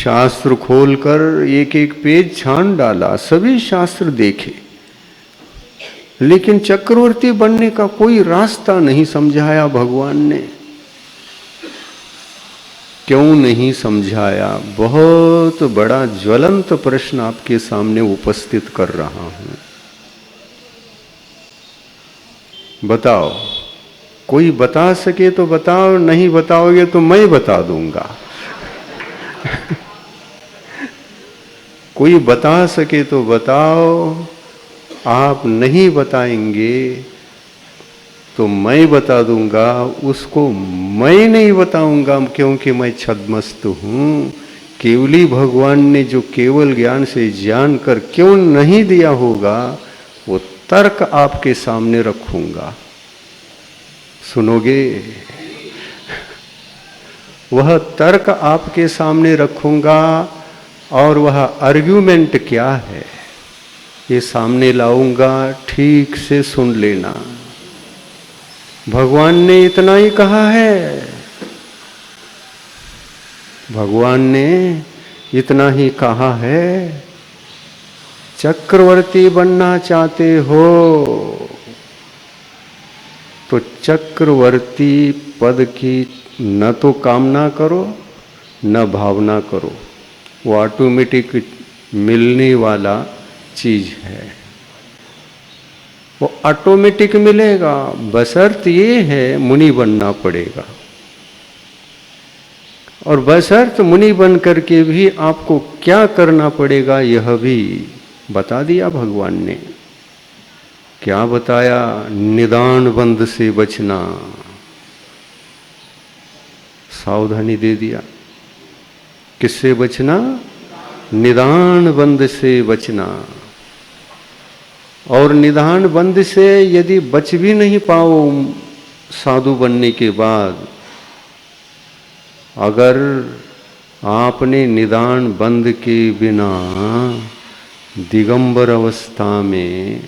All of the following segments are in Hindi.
शास्त्र खोलकर एक एक पेज छान डाला, सभी शास्त्र देखे, लेकिन चक्रवर्ती बनने का कोई रास्ता नहीं समझाया भगवान ने। क्यों नहीं समझाया? बहुत बड़ा ज्वलंत प्रश्न आपके सामने उपस्थित कर रहा हूं। बताओ, कोई बता सके तो बताओ, नहीं बताओगे तो मैं बता दूंगा। कोई बता सके तो बताओ, आप नहीं बताएंगे तो मैं बता दूंगा। उसको मैं नहीं बताऊंगा, क्योंकि मैं छद्मस्त हूं। केवली भगवान ने जो केवल ज्ञान से जानकर क्यों नहीं दिया होगा, वो तर्क आपके सामने रखूंगा। सुनोगे? वह तर्क आपके सामने रखूंगा, और वह आर्ग्यूमेंट क्या है ये सामने लाऊंगा। ठीक से सुन लेना। भगवान ने इतना ही कहा है, भगवान ने इतना ही कहा है। चक्रवर्ती बनना चाहते हो तो चक्रवर्ती पद की न तो कामना करो न भावना करो, वो ऑटोमेटिक मिलने वाला चीज है। वो ऑटोमेटिक मिलेगा, बशर्त ये है मुनि बनना पड़ेगा। और बशर्त मुनि बन करके भी आपको क्या करना पड़ेगा यह भी बता दिया भगवान ने। क्या बताया? निदान बंध से बचना, सावधानी दे दिया। किससे बचना? निदान बंध से बचना। और निदान बंध से यदि बच भी नहीं पाओ साधु बनने के बाद, अगर आपने निदान बंध के बिना दिगंबर अवस्था में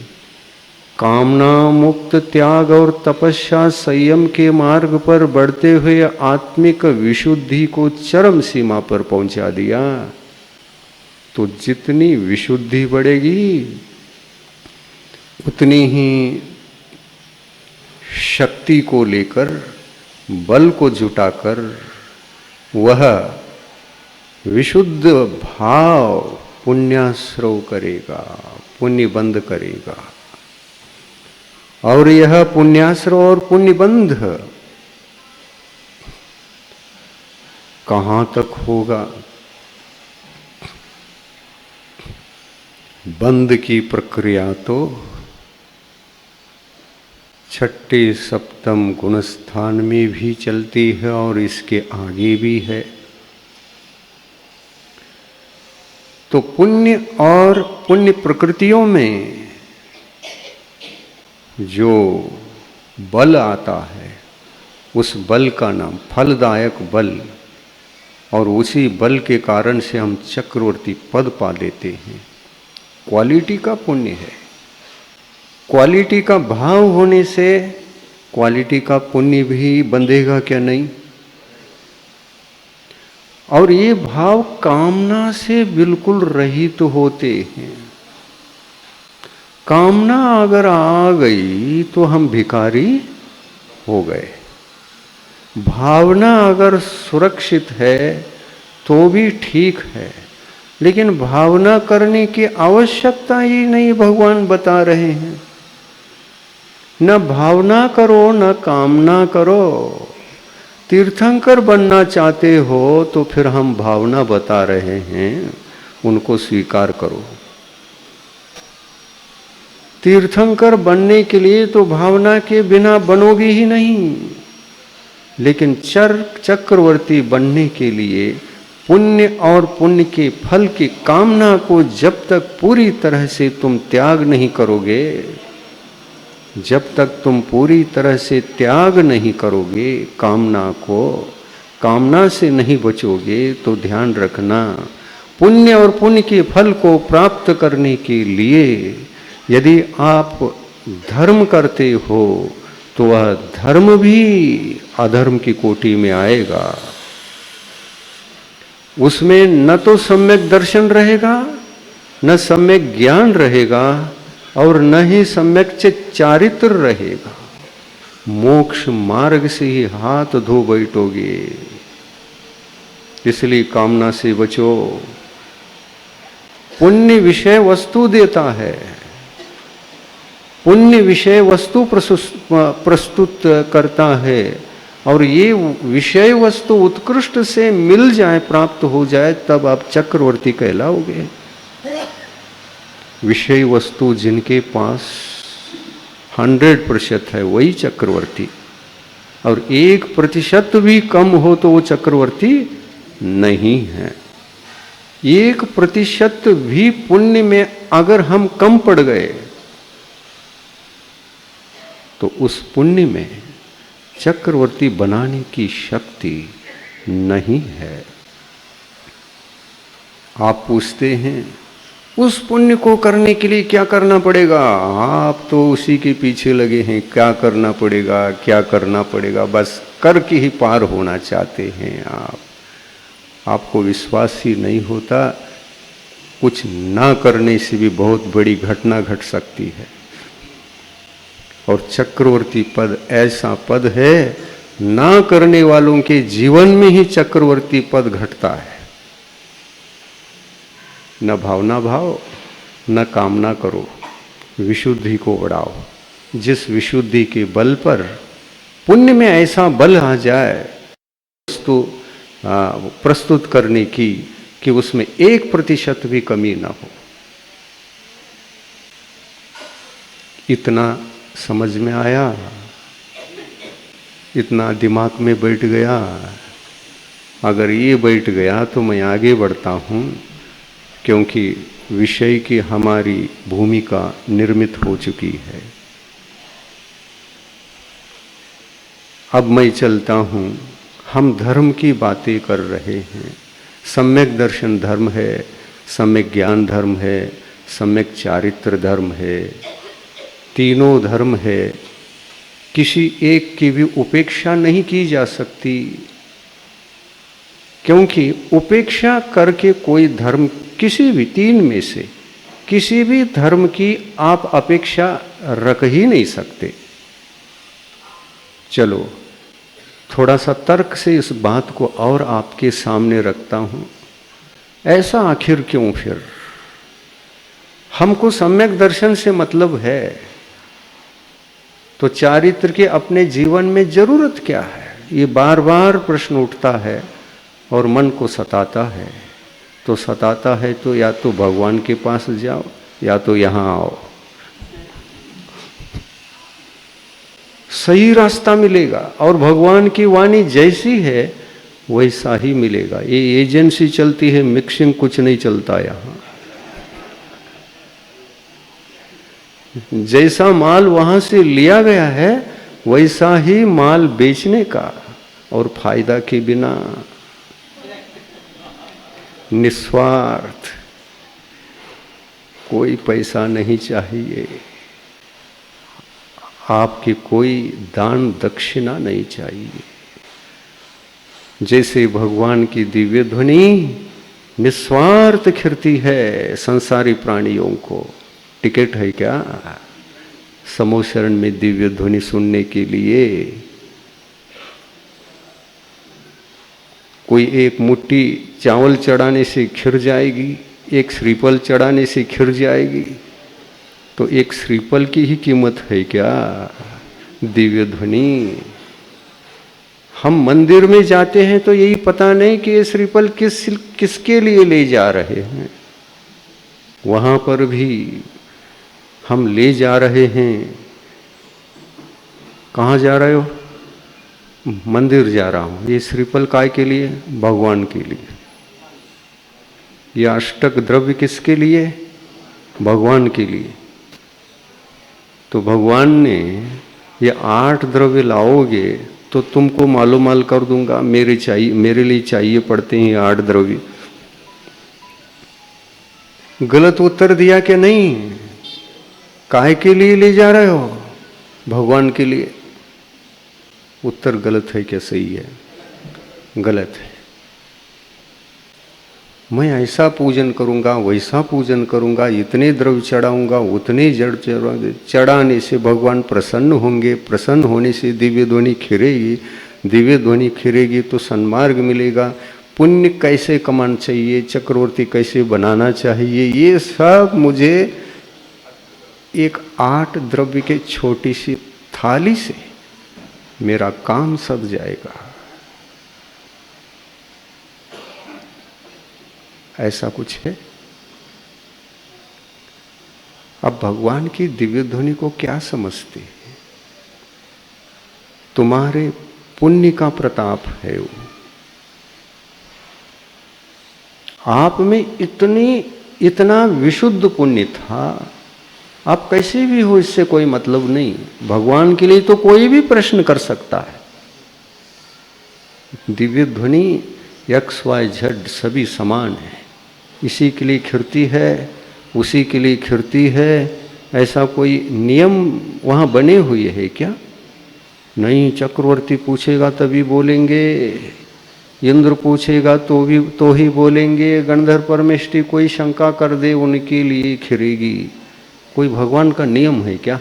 कामना मुक्त त्याग और तपस्या संयम के मार्ग पर बढ़ते हुए आत्मिक विशुद्धि को चरम सीमा पर पहुंचा दिया, तो जितनी विशुद्धि बढ़ेगी उतनी ही शक्ति को लेकर, बल को जुटाकर वह विशुद्ध भाव पुण्याश्रव करेगा, पुण्यबंध करेगा। और यह पुण्याश्रव और पुण्यबंध कहाँ तक होगा? बंध की प्रक्रिया तो छठे सप्तम गुणस्थान में भी चलती है और इसके आगे भी है। तो पुण्य और पुण्य प्रकृतियों में जो बल आता है, उस बल का नाम फलदायक बल, और उसी बल के कारण से हम चक्रवर्ती पद पा लेते हैं। क्वालिटी का पुण्य है। क्वालिटी का भाव होने से क्वालिटी का पुण्य भी बंधेगा क्या? नहीं। और ये भाव कामना से बिल्कुल रहित होते हैं। कामना अगर आ गई तो हम भिखारी हो गए। भावना अगर सुरक्षित है तो भी ठीक है, लेकिन भावना करने की आवश्यकता ही नहीं, भगवान बता रहे हैं। न भावना करो न कामना करो। तीर्थंकर बनना चाहते हो तो फिर हम भावना बता रहे हैं, उनको स्वीकार करो। तीर्थंकर बनने के लिए तो भावना के बिना बनोगे ही नहीं, लेकिन चक्रवर्ती बनने के लिए पुण्य और पुण्य के फल की कामना को जब तक पूरी तरह से तुम त्याग नहीं करोगे, जब तक तुम पूरी तरह से त्याग नहीं करोगे कामना को, कामना से नहीं बचोगे, तो ध्यान रखना, पुण्य और पुण्य के फल को प्राप्त करने के लिए यदि आप धर्म करते हो तो वह धर्म भी अधर्म की कोटि में आएगा। उसमें न तो सम्यक दर्शन रहेगा, न सम्यक ज्ञान रहेगा, और न ही सम्यक चारित्र रहेगा। मोक्ष मार्ग से ही हाथ धो बैठोगे। इसलिए कामना से बचो। पुण्य विषय वस्तु देता है, पुण्य विषय वस्तु प्रस्तुत करता है, और ये विषय वस्तु उत्कृष्ट से मिल जाए, प्राप्त हो जाए, तब आप चक्रवर्ती कहलाओगे। विषय वस्तु जिनके पास 100% है वही चक्रवर्ती, और 1% भी कम हो तो वो चक्रवर्ती नहीं है। 1% भी पुण्य में अगर हम कम पड़ गए तो उस पुण्य में चक्रवर्ती बनाने की शक्ति नहीं है। आप पूछते हैं उस पुण्य को करने के लिए क्या करना पड़ेगा? आप तो उसी के पीछे लगे हैं, क्या करना पड़ेगा, क्या करना पड़ेगा, बस करके ही पार होना चाहते हैं आप। आपको विश्वास ही नहीं होता, कुछ ना करने से भी बहुत बड़ी घटना घट सकती है। और चक्रवर्ती पद ऐसा पद है, ना करने वालों के जीवन में ही चक्रवर्ती पद घटता है। न भावना भाव, न कामना करो, विशुद्धि को बढ़ाओ। जिस विशुद्धि के बल पर पुण्य में ऐसा बल आ जाए वस्तु प्रस्तुत करने की कि उसमें 1% भी कमी ना हो, इतना समझ में आया, इतना दिमाग में बैठ गया। अगर ये बैठ गया तो मैं आगे बढ़ता हूँ, क्योंकि विषय की हमारी भूमिका निर्मित हो चुकी है। अब मैं चलता हूँ। हम धर्म की बातें कर रहे हैं। सम्यक दर्शन धर्म है, सम्यक ज्ञान धर्म है, सम्यक चारित्र धर्म है, तीनों धर्म है। किसी एक की भी उपेक्षा नहीं की जा सकती, क्योंकि उपेक्षा करके कोई धर्म, किसी भी तीन में से किसी भी धर्म की आप अपेक्षा रख ही नहीं सकते। चलो थोड़ा सा तर्क से इस बात को और आपके सामने रखता हूं। ऐसा आखिर क्यों? फिर हमको सम्यक दर्शन से मतलब है, तो चारित्र के अपने जीवन में जरूरत क्या है? ये बार बार प्रश्न उठता है और मन को सताता है। तो सताता है तो या तो भगवान के पास जाओ या तो यहां आओ, सही रास्ता मिलेगा। और भगवान की वाणी जैसी है वैसा ही मिलेगा। ये एजेंसी चलती है, मिक्सिंग कुछ नहीं चलता यहां। जैसा माल वहां से लिया गया है वैसा ही माल बेचने का, और फायदा के बिना, निस्वार्थ, कोई पैसा नहीं चाहिए, आपकी कोई दान दक्षिणा नहीं चाहिए। जैसे भगवान की दिव्य ध्वनि निस्वार्थ खिरती है संसारी प्राणियों को। टिकट है क्या समोशरण में दिव्य ध्वनि सुनने के लिए? कोई एक मुट्ठी चावल चढ़ाने से खिर जाएगी, एक श्रीफल चढ़ाने से खिर जाएगी? तो एक श्रीफल की ही कीमत है क्या दिव्य ध्वनि? हम मंदिर में जाते हैं तो यही पता नहीं कि ये श्रीफल किसके लिए ले जा रहे हैं। वहां पर भी हम ले जा रहे हैं। कहाँ जा रहे हो? मंदिर जा रहा हूं। ये श्रीफल काय के लिए? भगवान के लिए। ये अष्टक द्रव्य किसके लिए? भगवान के लिए। तो भगवान ने ये 8 द्रव्य लाओगे तो तुमको मालूमाल कर दूंगा, मेरे लिए चाहिए पड़ते हैं 8 द्रव्य। गलत उत्तर दिया कि नहीं? काहे के लिए ले जा रहे हो? भगवान के लिए। उत्तर गलत है क्या सही है? गलत है। मैं ऐसा पूजन करूंगा, वैसा पूजन करूंगा, इतने द्रव्य चढ़ाऊंगा, उतने जड़ चढ़ाने से भगवान प्रसन्न होंगे, प्रसन्न होने से दिव्य ध्वनि खिरेगी, दिव्य ध्वनि खिरेगी तो सन्मार्ग मिलेगा, पुण्य कैसे कमाना चाहिए, चक्रवर्ती कैसे बनाना चाहिए, ये सब मुझे एक 8 द्रव्य के छोटी सी थाली से मेरा काम सध जाएगा। ऐसा कुछ है? अब भगवान की दिव्य ध्वनि को क्या समझते हैं? तुम्हारे पुण्य का प्रताप है वो। आप में इतना विशुद्ध पुण्य था, आप कैसे भी हो इससे कोई मतलब नहीं। भगवान के लिए तो कोई भी प्रश्न कर सकता है। दिव्य ध्वनि एक्स वाई जेड सभी समान है, इसी के लिए खिरती है, उसी के लिए खिरती है, ऐसा कोई नियम वहाँ बने हुए है क्या? नहीं, चक्रवर्ती पूछेगा तभी बोलेंगे, इंद्र पूछेगा तो ही बोलेंगे, गंधर्व परमेष्टि कोई शंका कर दे उनके लिए खिरेगी। कोई भगवान का नियम है क्या?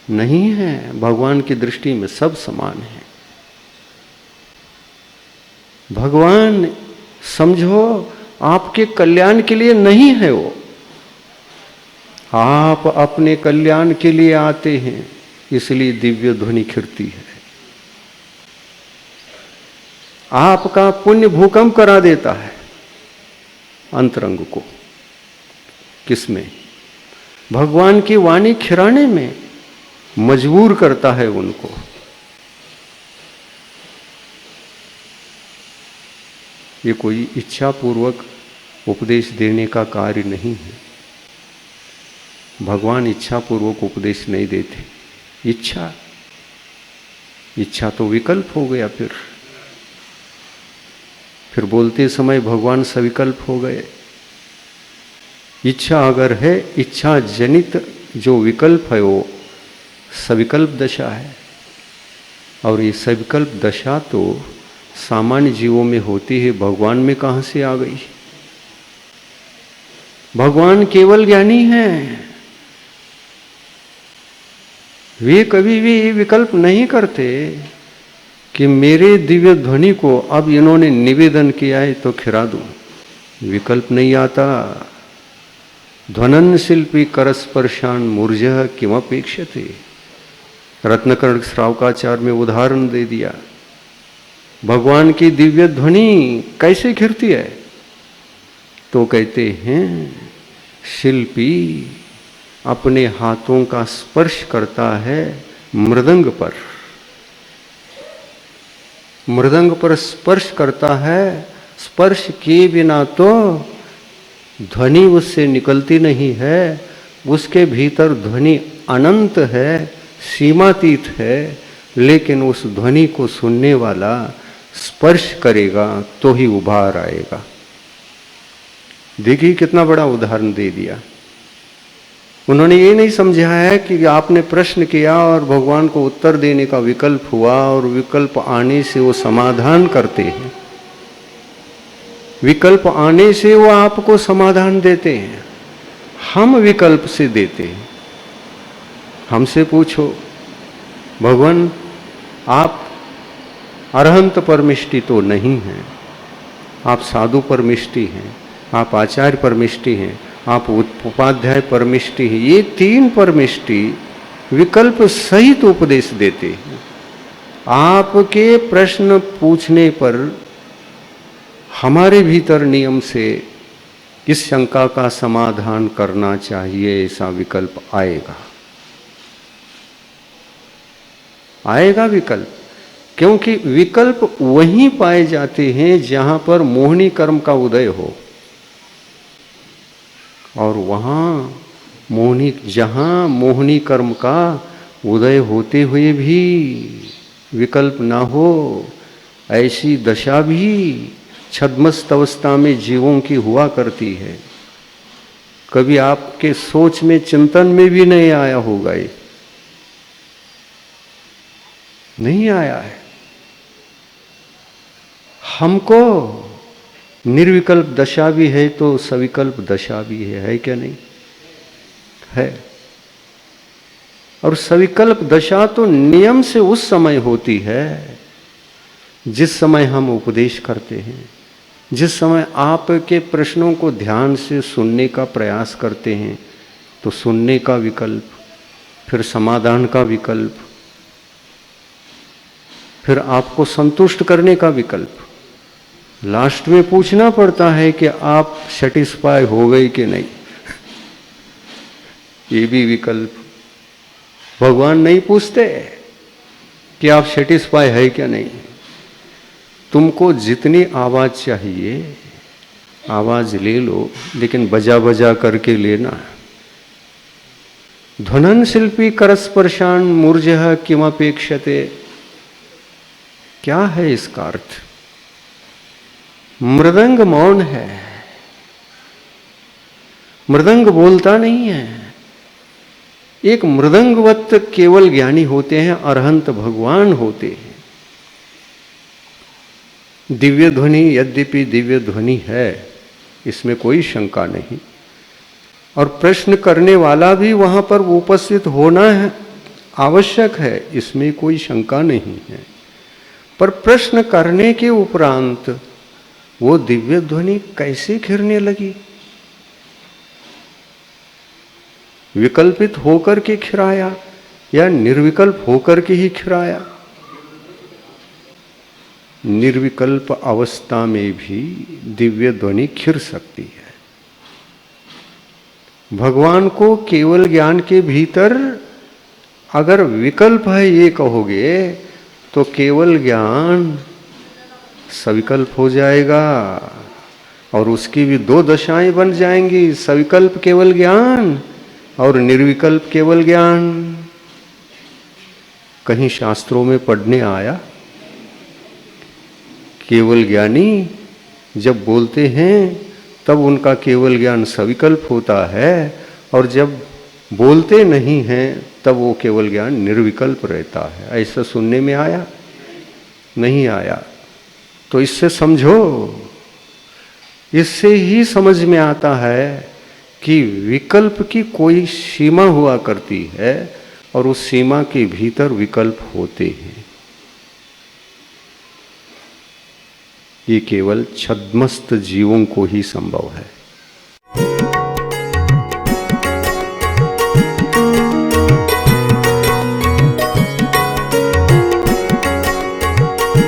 नहीं है। भगवान की दृष्टि में सब समान है। भगवान समझो आपके कल्याण के लिए नहीं है वो, आप अपने कल्याण के लिए आते हैं, इसलिए दिव्य ध्वनि खिरती है। आपका पुण्य भूकंप करा देता है अंतरंग को। किसमें? भगवान की वाणी खिराने में मजबूर करता है उनको। ये कोई इच्छा पूर्वक उपदेश देने का कार्य नहीं है। भगवान इच्छा पूर्वक उपदेश नहीं देते। इच्छा तो विकल्प हो गया। फिर बोलते समय भगवान सविकल्प हो गए। इच्छा अगर है, इच्छा जनित जो विकल्प है वो सविकल्प दशा है, और ये सविकल्प दशा तो सामान्य जीवों में होती है, भगवान में कहां से आ गई? भगवान केवल ज्ञानी हैं, वे कभी भी विकल्प नहीं करते कि मेरे दिव्य ध्वनि को अब इन्होंने निवेदन किया है तो खिरा दूं। विकल्प नहीं आता। ध्वनन शिल्पी करस्पर्शान मूर्जः किमपेक्षते। रत्नकर्ण श्रावकाचार्य में उदाहरण दे दिया। भगवान की दिव्य ध्वनि कैसे खिरती है? तो कहते हैं शिल्पी अपने हाथों का स्पर्श करता है मृदंग पर, मृदंग पर स्पर्श करता है। स्पर्श किए बिना तो ध्वनि उससे निकलती नहीं है। उसके भीतर ध्वनि अनंत है, सीमातीत है, लेकिन उस ध्वनि को सुनने वाला स्पर्श करेगा तो ही उभार आएगा। देखिए कितना बड़ा उदाहरण दे दिया। उन्होंने ये नहीं समझा है कि आपने प्रश्न किया और भगवान को उत्तर देने का विकल्प हुआ, और विकल्प आने से वो समाधान करते हैं। विकल्प आने से वो आपको समाधान देते हैं। हम विकल्प से देते हैं। हमसे पूछो, भगवान आप अरहंत परमिष्टि तो नहीं हैं, आप साधु परमिष्टि हैं, आप आचार्य परमिष्टि हैं, आप उपाध्याय परमिष्टि हैं। ये 3 परमिष्टि विकल्प सहित उपदेश देते हैं। आपके प्रश्न पूछने पर हमारे भीतर नियम से इस शंका का समाधान करना चाहिए, ऐसा विकल्प आएगा विकल्प। क्योंकि विकल्प वहीं पाए जाते हैं जहां पर मोहिनी कर्म का उदय हो, और जहां मोहिनी कर्म का उदय होते हुए भी विकल्प ना हो, ऐसी दशा भी छद्मस्त अवस्था में जीवों की हुआ करती है। कभी आपके सोच में, चिंतन में भी नहीं आया होगा, ये नहीं आया है। हमको निर्विकल्प दशा भी है तो सविकल्प दशा भी है क्या नहीं है। और सविकल्प दशा तो नियम से उस समय होती है जिस समय हम उपदेश करते हैं, जिस समय आपके प्रश्नों को ध्यान से सुनने का प्रयास करते हैं, तो सुनने का विकल्प, फिर समाधान का विकल्प, फिर आपको संतुष्ट करने का विकल्प, लास्ट में पूछना पड़ता है कि आप सेटिस्फाई हो गए कि नहीं, ये भी विकल्प। भगवान नहीं पूछते कि आप सेटिस्फाई है क्या नहीं। तुमको जितनी आवाज चाहिए आवाज ले लो, लेकिन बजा बजा करके लेना। ध्वनन शिल्पी करस्पर्शान मूर्जः किमपेक्षते, क्या है इसका अर्थ? मृदंग मौन है, मृदंग बोलता नहीं है। एक मृदंगवत केवल ज्ञानी होते हैं, अरहंत भगवान होते हैं। दिव्य ध्वनि यद्यपि दिव्य ध्वनि है, इसमें कोई शंका नहीं, और प्रश्न करने वाला भी वहां पर उपस्थित होना है आवश्यक है, इसमें कोई शंका नहीं है। पर प्रश्न करने के उपरांत वो दिव्य ध्वनि कैसे खिरने लगी? विकल्पित होकर के खिराया या निर्विकल्प होकर के ही खिराया? निर्विकल्प अवस्था में भी दिव्य ध्वनि खिर सकती है। भगवान को केवल ज्ञान के भीतर अगर विकल्प है ये कहोगे, तो केवल ज्ञान सविकल्प हो जाएगा, और उसकी भी दो दशाएं बन जाएंगी, सविकल्प केवल ज्ञान और निर्विकल्प केवल ज्ञान। कहीं शास्त्रों में पढ़ने आया, केवल ज्ञानी जब बोलते हैं तब उनका केवल ज्ञान सविकल्प होता है, और जब बोलते नहीं हैं तब वो केवल ज्ञान निर्विकल्प रहता है। ऐसा सुनने में आया? नहीं आया। तो इससे समझो, इससे ही समझ में आता है कि विकल्प की कोई सीमा हुआ करती है, और उस सीमा के भीतर विकल्प होते हैं। ये केवल छद्मस्त जीवों को ही संभव है।